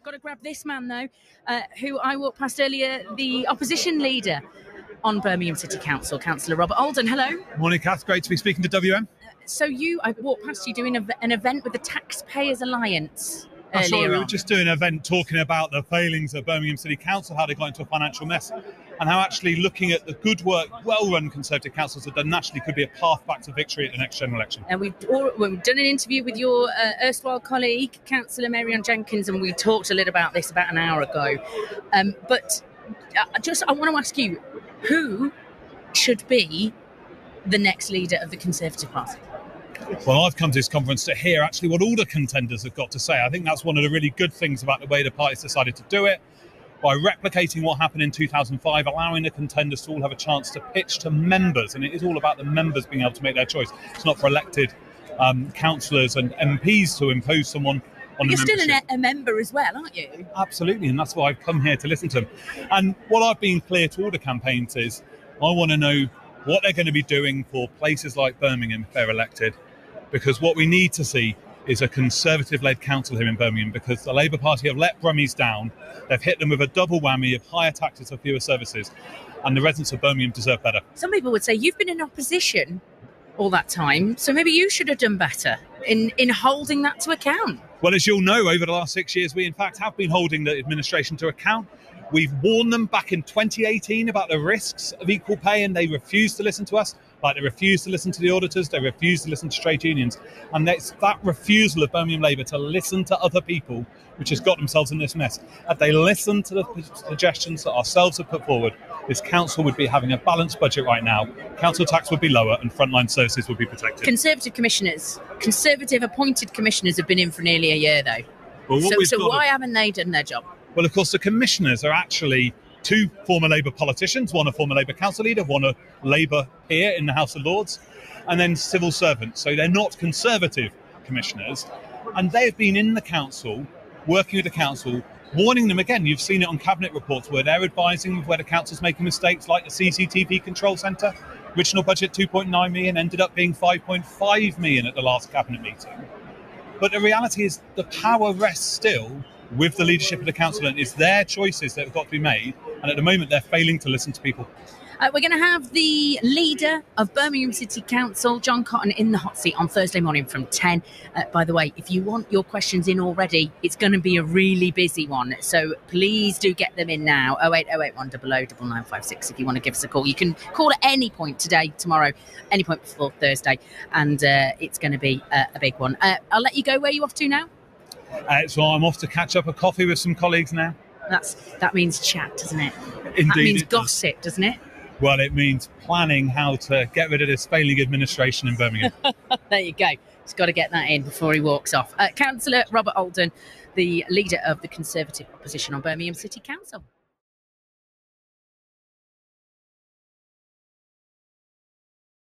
Got to grab this man, though, who I walked past earlier, the opposition leader on Birmingham City Council, Cllr Robert Alden. Hello. Morning, Kath. Great to be speaking to WM. I walked past you doing an event with the Taxpayers Alliance. That's right. We were just doing an event talking about the failings of Birmingham City Council, how they got into a financial mess, and how actually looking at the good work well-run Conservative councils have done naturally could be a path back to victory at the next general election. And we've done an interview with your erstwhile colleague, Councillor Marion Jenkins, and we talked a little about this about an hour ago. I want to ask you, who should be the next leader of the Conservative Party? Well, I've come to this conference to hear actually what all the contenders have got to say. I think that's one of the really good things about the way the party's decided to do it, by replicating what happened in 2005, allowing the contenders to all have a chance to pitch to members. And it is all about the members being able to make their choice. It's not for elected councillors and MPs to impose someone on the membership. You're still a member as well, aren't you? Absolutely, and that's why I've come here to listen to them. And what I've been clear to all the campaigns is I want to know what they're going to be doing for places like Birmingham if they're elected. Because what we need to see is a Conservative-led council here in Birmingham, because the Labour Party have let Brummies down. They've hit them with a double whammy of higher taxes for fewer services, and the residents of Birmingham deserve better. Some people would say you've been in opposition all that time, so maybe you should have done better in holding that to account. Well, as you'll know, over the last 6 years, we in fact have been holding the administration to account. We've warned them back in 2018 about the risks of equal pay, and they refused to listen to us. Like, they refused to listen to the auditors, they refused to listen to trade unions. And it's that refusal of Birmingham Labour to listen to other people which has got themselves in this mess. Had they listened to the suggestions that ourselves have put forward, this council would be having a balanced budget right now, council tax would be lower, and frontline services would be protected. Conservative appointed commissioners have been in for nearly a year, though. Well, so why haven't they done their job? Well, of course, the commissioners are actually two former Labour politicians, one a former Labour council leader, one a Labour peer in the House of Lords, and then civil servants. So they're not Conservative commissioners. And they've been in the council, working with the council, warning them again. You've seen it on cabinet reports where they're advising where the council's making mistakes, like the CCTV control centre. Original budget 2.9 million, ended up being 5.5 million at the last cabinet meeting. But the reality is the power rests still with the leadership of the council, and it's their choices that have got to be made, and at the moment they're failing to listen to people. We're going to have the leader of Birmingham City Council, John Cotton, in the hot seat on Thursday morning from 10. By the way, if you want your questions in already, it's going to be a really busy one, so please do get them in now. 08081 00 9956 if you want to give us a call. You can call at any point today, tomorrow, any point before Thursday, and it's going to be a big one. I'll let you go. Where are you off to now? So I'm off to catch up a coffee with some colleagues now. That means chat, doesn't it? Indeed. That means gossip, doesn't it? Well, it means planning how to get rid of this failing administration in Birmingham. There you go. He's got to get that in before he walks off. Councillor Robert Alden, the leader of the Conservative opposition on Birmingham City Council.